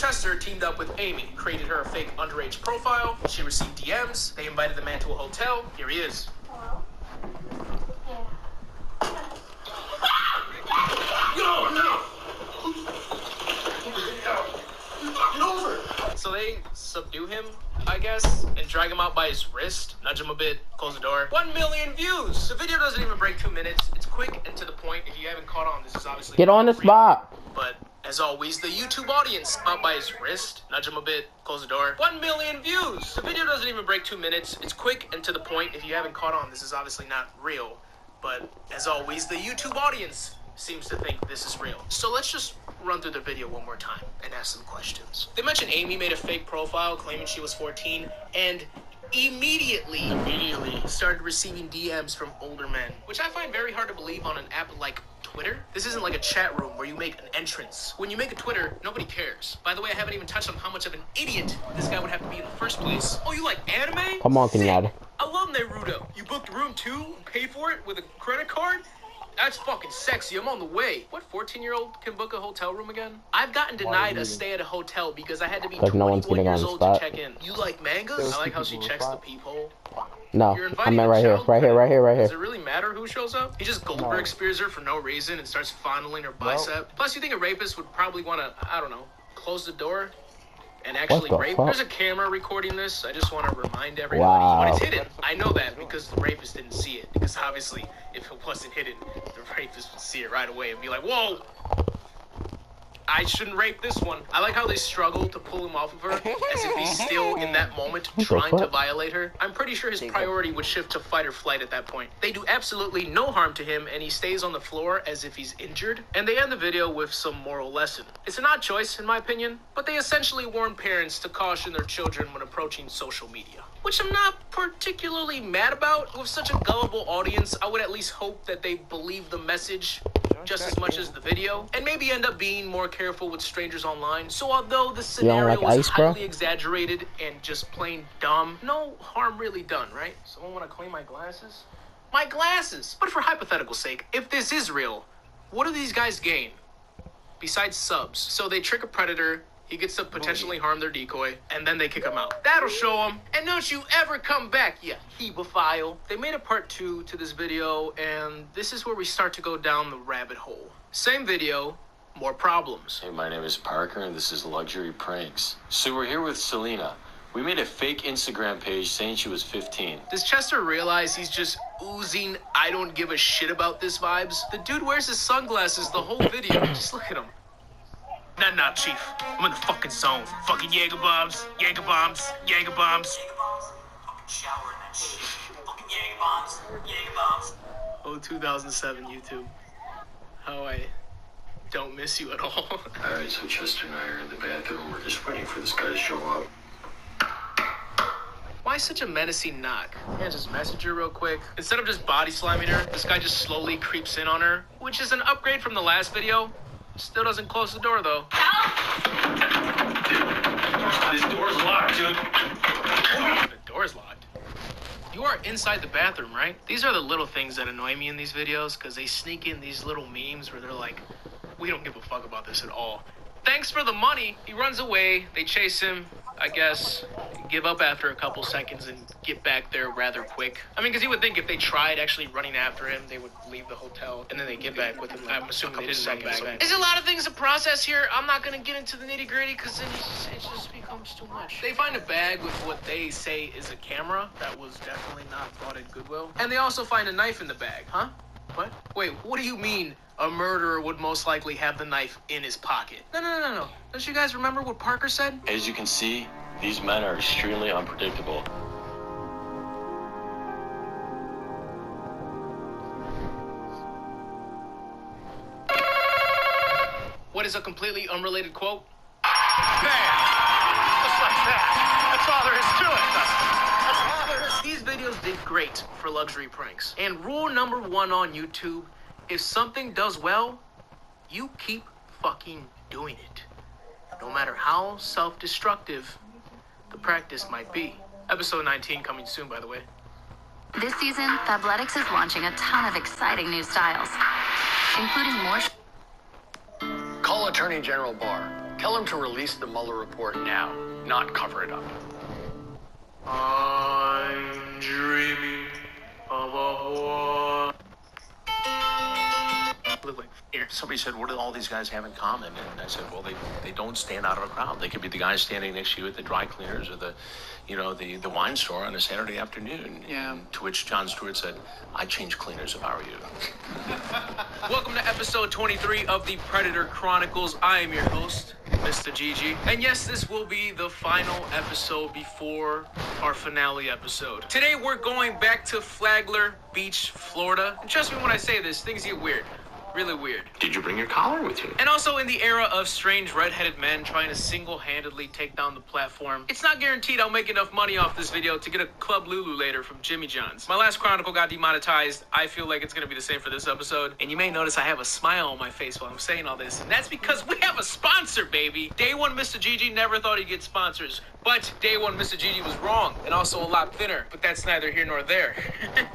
Chester teamed up with Amy, created her a fake underage profile. She received DMs. They invited the man to a hotel. Here he is. Hello? So they subdue him, I guess, and drag him out by his wrist, nudge him a bit, close the door. 1 million views! The video doesn't even break 2 minutes. It's quick and to the point. If you haven't caught on, this is obviously... Get on the spot! But, as always, the YouTube audience out by his wrist, nudge him a bit, close the door. 1 million views! The video doesn't even break 2 minutes. It's quick and to the point. If you haven't caught on, this is obviously not real. But, as always, the YouTube audience seems to think this is real. So let's just run through the video one more time and ask some questions. They mentioned Amy made a fake profile claiming she was 14 and immediately started receiving DMs from older men, which I find very hard to believe on an app like Twitter. This isn't like a chat room where you make an entrance. When you make a Twitter, nobody cares. By the way, I haven't even touched on how much of an idiot this guy would have to be in the first place. Oh, you like anime? Come on, Sick. Kenyatta. I love Naruto. You booked room 2 and pay for it with a credit card? That's fucking sexy. I'm on the way. What 14-year-old can book a hotel room again? I've gotten denied a stay at a hotel because I had to be 21 years old to check in. You like mangas? I like how she checks the peephole. No, I meant right here. Right here. Does it really matter who shows up? He just Goldberg spears her for no reason and starts fondling her bicep. Plus, you think a rapist would probably want to, I don't know, close the door and actually rape? There's a camera recording this. I just want to remind everybody. But it's hidden. I know that because the rapist didn't see it. Because obviously, if it wasn't hidden, the rapist would see it right away and be like, whoa! I shouldn't rape this one. I like how they struggle to pull him off of her, as if he's still in that moment trying to violate her. I'm pretty sure his priority would shift to fight or flight at that point. They do absolutely no harm to him, and he stays on the floor as if he's injured. And they end the video with some moral lesson. It's an odd choice, in my opinion, but they essentially warn parents to caution their children when approaching social media, which I'm not particularly mad about. With such a gullible audience, I would at least hope that they believe the message just as much as the video, and maybe end up being more careful with strangers online. So although the scenario is highly exaggerated and just plain dumb, no harm really done, right? Someone want to claim my glasses? My glasses! But for hypothetical sake, if this is real, what do these guys gain? Besides subs. So they trick a predator, he gets to potentially harm their decoy, and then they kick him out. That'll show him. And don't you ever come back, you hebephile. They made a part 2 to this video, and this is where we start to go down the rabbit hole. Same video, more problems. Hey, my name is Parker, and this is Luxury Pranks. So we're here with Selena. We made a fake Instagram page saying she was 15. Does Chester realize he's just oozing I don't give a shit about this vibes? The dude wears his sunglasses the whole video. Just look at him. Nah, Chief. I'm in the fucking zone. Fucking Jaeger bombs. Fucking shower and that shit. Fucking Jaeger bombs. Oh, 2007 YouTube. How I don't miss you at all. Alright, so Chester and I are in the bathroom. We're just waiting for this guy to show up. Why such a menacing knock? Can't just message her real quick. Instead of just body slamming her, this guy just slowly creeps in on her, which is an upgrade from the last video. Still doesn't close the door, though. This door's locked, dude. The door's locked. You are inside the bathroom, right? These are the little things that annoy me in these videos, because they sneak in these little memes where they're like, we don't give a fuck about this at all. Thanks for the money. He runs away. They chase him, I guess, give up after a couple seconds and get back there rather quick. I mean, because you would think if they tried actually running after him, they would leave the hotel and then they get back with him. I'm assuming they didn't run back. There's a lot of things to process here. I'm not going to get into the nitty gritty because then it just becomes too much. They find a bag with what they say is a camera that was definitely not bought at Goodwill. And they also find a knife in the bag, huh? What? Wait, what do you mean a murderer would most likely have the knife in his pocket? No. Don't you guys remember what Parker said? As you can see, these men are extremely unpredictable. What is a completely unrelated quote? Bam! Just like that. That's all there is to it, Dustin. These videos did great for Luxury Pranks. And rule number 1 on YouTube, if something does well, you keep fucking doing it. No matter how self-destructive the practice might be. Episode 19 coming soon, by the way. This season, Fabletics is launching a ton of exciting new styles, including more... Call Attorney General Barr. Tell him to release the Mueller report now, not cover it up. I'm dreaming of a war. Look like fear. Somebody said, what do all these guys have in common? And I said, well, they don't stand out of a crowd. They could be the guys standing next to you at the dry cleaners or the wine store on a Saturday afternoon. Yeah. And to which Jon Stewart said, I'd change cleaners if I were you. Welcome to episode 23 of the Predator Chronicles. I am your host, Mr. Gigi. And yes, this will be the final episode before our finale episode. Today we're going back to Flagler Beach, Florida. And trust me when I say this, things get weird. Really weird. Did you bring your collar with you? And also in the era of strange redheaded men trying to single-handedly take down the platform, it's not guaranteed I'll make enough money off this video to get a Club Lulu later from Jimmy John's. My last Chronicle got demonetized. I feel like it's gonna be the same for this episode. And you may notice I have a smile on my face while I'm saying all this. And that's because we have a sponsor, baby. Day one, Mr. Gigi never thought he'd get sponsors. But day one, Mr. Gigi was wrong, and also a lot thinner. But that's neither here nor there.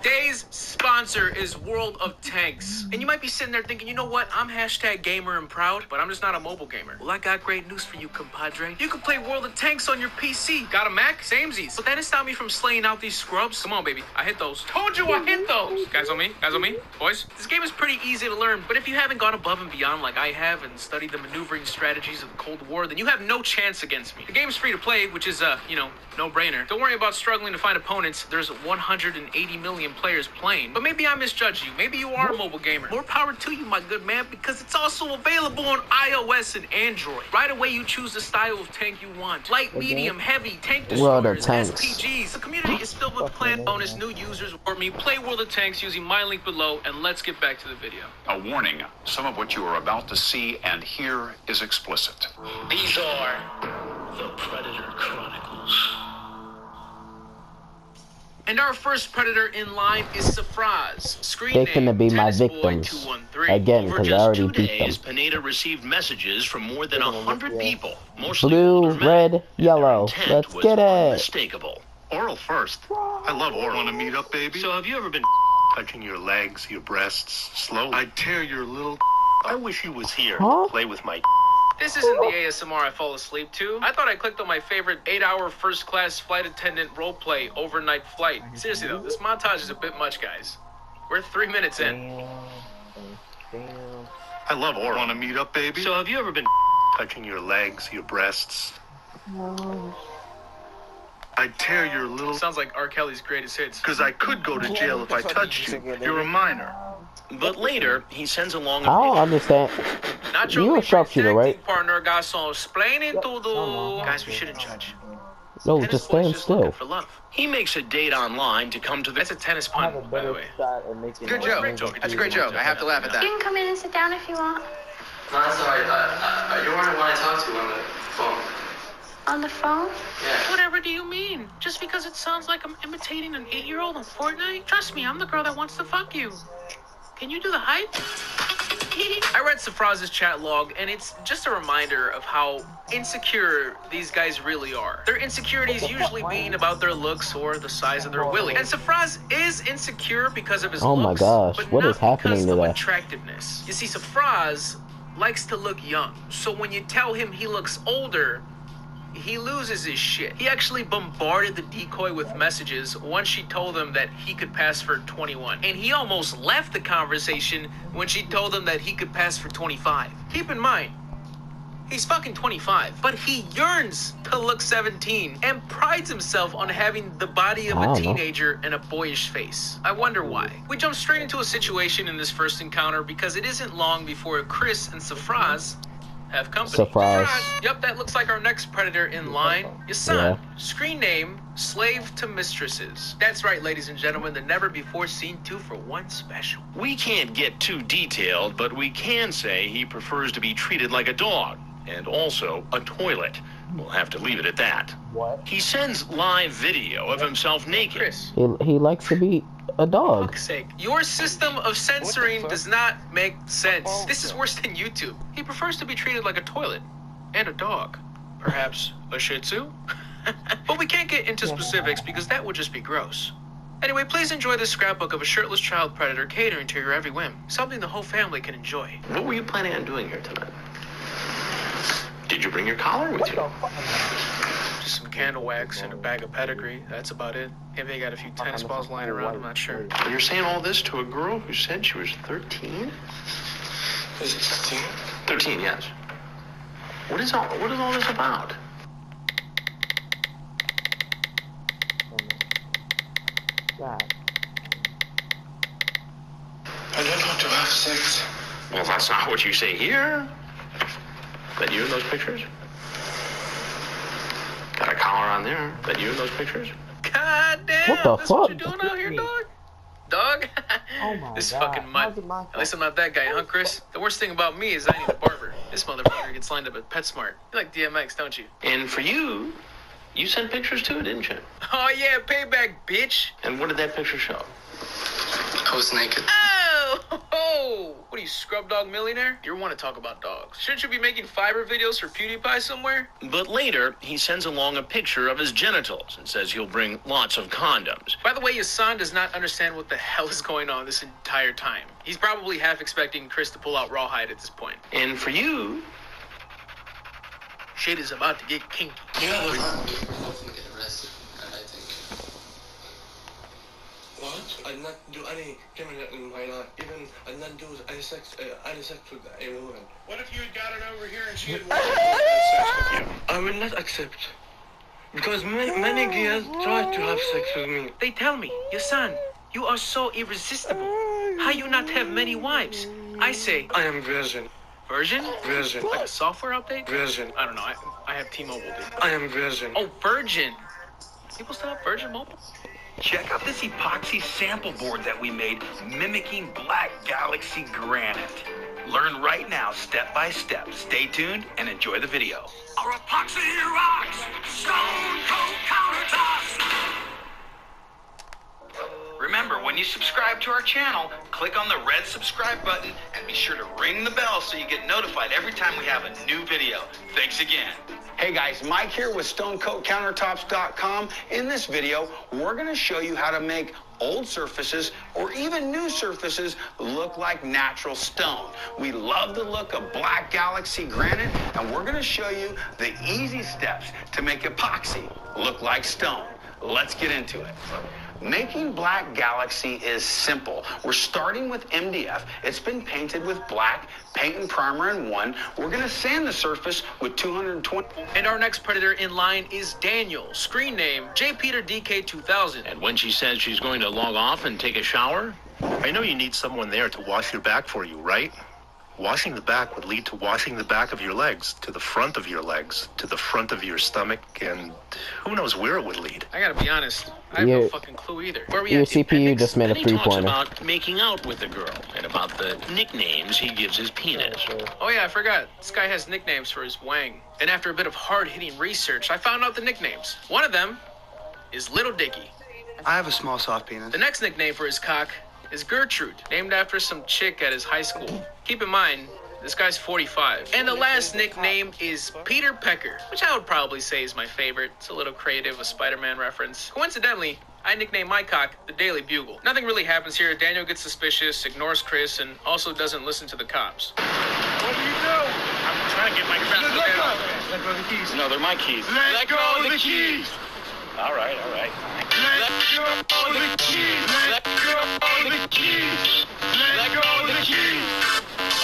Day's sponsor is World of Tanks. And you might be sitting there thinking, you know what? I'm hashtag gamer and proud, but I'm just not a mobile gamer. Well, I got great news for you, compadre. You can play World of Tanks on your PC. Got a Mac? Samesies. But that didn't stop me from slaying out these scrubs. Come on, baby. I hit those. Told you I hit those. Guys on me? Guys on me? Boys? This game is pretty easy to learn, but if you haven't gone above and beyond like I have and studied the maneuvering strategies of the Cold War, then you have no chance against me. The game's free to play, which is, no-brainer. Don't worry about struggling to find opponents. There's 180 million players playing. But maybe I misjudged you. Maybe you are a mobile gamer. More power to you, my good man, because it's also available on iOS and Android. Right away, you choose the style of tank you want. Light, medium, heavy, tank destroyers, SPGs. The community is filled with clan bonus, new users, or me. Play World of Tanks using my link below, and let's get back to the video. A warning, some of what you are about to see and hear is explicit. These are the Predator Chronicles. And our first predator in line is Safraz. Screen They name, finna be my Tennis Boy victims 213. again Over because I just already 2 beat them. days, Pineda received messages from more than 100 people, mostly Blue, older men. red, Their yellow. intent Let's was get it. unmistakable. Oral first. I love oral. Want to meet up, baby? So have you ever been Touching your legs, your breasts, slowly. I'd tear your little I wish he was here Huh? to play with my This isn't the ASMR I fall asleep to. I thought I clicked on my favorite 8-hour first-class flight attendant roleplay overnight flight. Seriously though, this montage is a bit much, guys. We're 3 minutes in. I love oral. Want to meet up, baby? So have you ever been Touching your legs, your breasts. I'd tear your little... Sounds like R. Kelly's greatest hits. Because I could go to jail if I touched you. You're a minor. But later, he sends along I don't understand. Not You a sharpshooter, right? Partner, garçon, explaining todo. Guys, we shouldn't judge. No, Tennis just boy's stand just looking still. for love. He makes a date online to come to the... That's a tennis pun, by the way. Good joke. That's a great joke. I have to laugh at You that. can come in and sit down if you want. No, that's alright. You're one I want to talk to on the phone. On the phone? Yeah. Whatever do you mean? Just because it sounds like I'm imitating an 8-year-old on Fortnite? Trust me, I'm the girl that wants to fuck you. Can you do the hype? I read Safraz's chat log, and it's just a reminder of how insecure these guys really are. Their insecurities usually being about their looks or the size of their willy. And Safraz is insecure because of his Oh looks, my gosh, but what not is happening because of today? attractiveness. You see, Safraz likes to look young, so when you tell him he looks older, he loses his shit. He actually bombarded the decoy with messages once she told him that he could pass for 21. And he almost left the conversation when she told him that he could pass for 25. Keep in mind, he's fucking 25, but he yearns to look 17 and prides himself on having the body of a teenager and a boyish face. I wonder why. We jump straight into a situation in this first encounter because it isn't long before Chris and Safraz have company. Surprise. Yep, that looks like our next predator in line. Yasan. Screen name, Slave to Mistresses. That's right, ladies and gentlemen, the never before seen 2-for-1 special. We can't get too detailed, but we can say he prefers to be treated like a dog, and also a toilet. We'll have to leave it at that. What? He sends live video of himself naked. Chris. He likes to be a For dog. fuck's sake. Your system of censoring does not make sense. This is worse than YouTube. He prefers to be treated like a toilet and a dog. Perhaps a Shih Tzu? But we can't get into specifics because that would just be gross. Anyway, please enjoy this scrapbook of a shirtless child predator catering to your every whim. Something the whole family can enjoy. What were you planning on doing here tonight? Did you bring your collar with you? Just some candle wax and a bag of pedigree. That's about it. Maybe they got a few tennis balls lying around. I'm not sure. And you're saying all this to a girl who said she was 13? Is it 13? 13, yes. What is all this about? I don't want to have sex. Well, that's not what you say here. That you in those pictures? Got a collar on there. That you in those pictures? God damn! What the That's fuck? what you're doing out here, dog? Dog? Oh my This God. fucking mutt. At least I'm not that guy, huh, Chris? The worst thing about me is I need a barber. This motherfucker gets lined up at PetSmart. You like DMX, don't you? And for you sent pictures too, didn't you? Oh yeah, payback, bitch. And what did that picture show? I was naked. Oh! What are you, scrub dog millionaire? You want to talk about dogs? Shouldn't you be making fiber videos for PewDiePie somewhere? But later, he sends along a picture of his genitals and says he'll bring lots of condoms. By the way, Yasan does not understand what the hell is going on this entire time. He's probably half expecting Chris to pull out Rawhide at this point. And for you, shit is about to get kinky. Yeah, we're often get arrested, I think. What? I did not do any criminal in my life. Even I did not do any sex with a woman. What if you had got it over here and she had wanted to have sex with you? I will not accept. Because many girls try to have sex with me. They tell me, Yasan, you are so irresistible. How you not have many wives? I say, I am virgin. Virgin? Virgin. Like a software update? Virgin. I don't know. I have T-Mobile, dude. I am virgin. Oh, Virgin. People still have Virgin Mobile? Check out this epoxy sample board that we made mimicking Black Galaxy granite. Learn right now, step by step. Stay tuned and enjoy the video. Our epoxy rocks! Stone Cold Countertops! Remember, when you subscribe to our channel, click on the red subscribe button and be sure to ring the bell so you get notified every time we have a new video. Thanks again. Hey guys, Mike here with StoneCoatCountertops.com. In this video, we're going to show you how to make old surfaces or even new surfaces look like natural stone. We love the look of Black Galaxy granite, and we're going to show you the easy steps to make epoxy look like stone. Let's get into it. Making Black Galaxy is simple. We're starting with MDF. It's been painted with black, paint and primer in one. We're gonna sand the surface with 220. And our next predator in line is Daniel, screen name JPeterDK2000. And when she says she's going to log off and take a shower? I know you need someone there to wash your back for you, right? Washing the back would lead to washing the back of your legs, to the front of your legs, to the front of your stomach, and who knows where it would lead. I gotta be honest, I have no fucking clue either. Where we Your at? CPU just made a And he talks three-pointer. about making out with the girl and about the nicknames he gives his penis. Oh yeah, I forgot. This guy has nicknames for his wang. And after a bit of hard-hitting research, I found out the nicknames. One of them is Little Dicky. I have a small soft penis. The next nickname for his cock is Gertrude, named after some chick at his high school. Keep in mind, this guy's 45. And the last nickname is Peter Pecker, which I would probably say is my favorite. It's a little creative, a Spider-Man reference. Coincidentally, I nicknamed my cock the Daily Bugle. Nothing really happens here. Daniel gets suspicious, ignores Chris, and also doesn't listen to the cops. What do you do? I'm trying to get my crap together. Let go of the keys. No, they're my keys. Let go of the keys. All right, all right. Let go of the keys. Let go of the keys. Let go of the keys.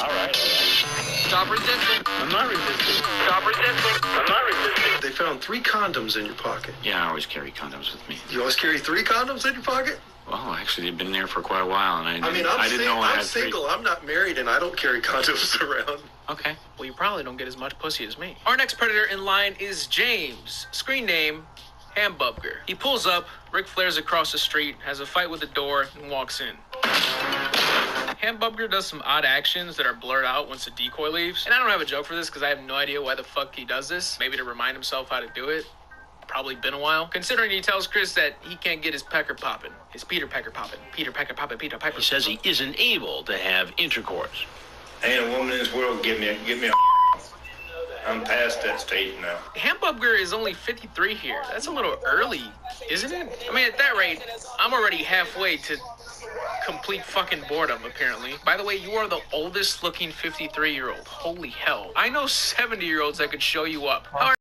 All right, all right. Stop resisting. I'm not resisting. Stop resisting. I'm not resisting. They found 3 condoms in your pocket. Yeah, I always carry condoms with me. You always carry 3 condoms in your pocket? Well, actually, they've been there for quite a while, and I didn't know I I'm had 3. single. I'm not married, and I don't carry condoms around. Okay, well, you probably don't get as much pussy as me. Our next predator in line is James, screen name Hambubger. He pulls up, Ric Flair's across the street, has a fight with the door, and walks in. Hambubger does some odd actions that are blurred out once the decoy leaves. And I don't have a joke for this because I have no idea why the fuck he does this. Maybe to remind himself how to do it. Probably been a while. Considering he tells Chris that he can't get his pecker popping. His Peter Pecker popping. Peter Pecker popping, Peter Piper. He says he isn't able to have intercourse. Ain't a woman in this world give me a I'm past that stage now. Hambubger is only 53 here. That's a little early, isn't it? I mean, at that rate, I'm already halfway to complete fucking boredom, apparently. By the way, you are the oldest looking 53-year-old. Holy hell. I know 70-year-olds that could show you up. How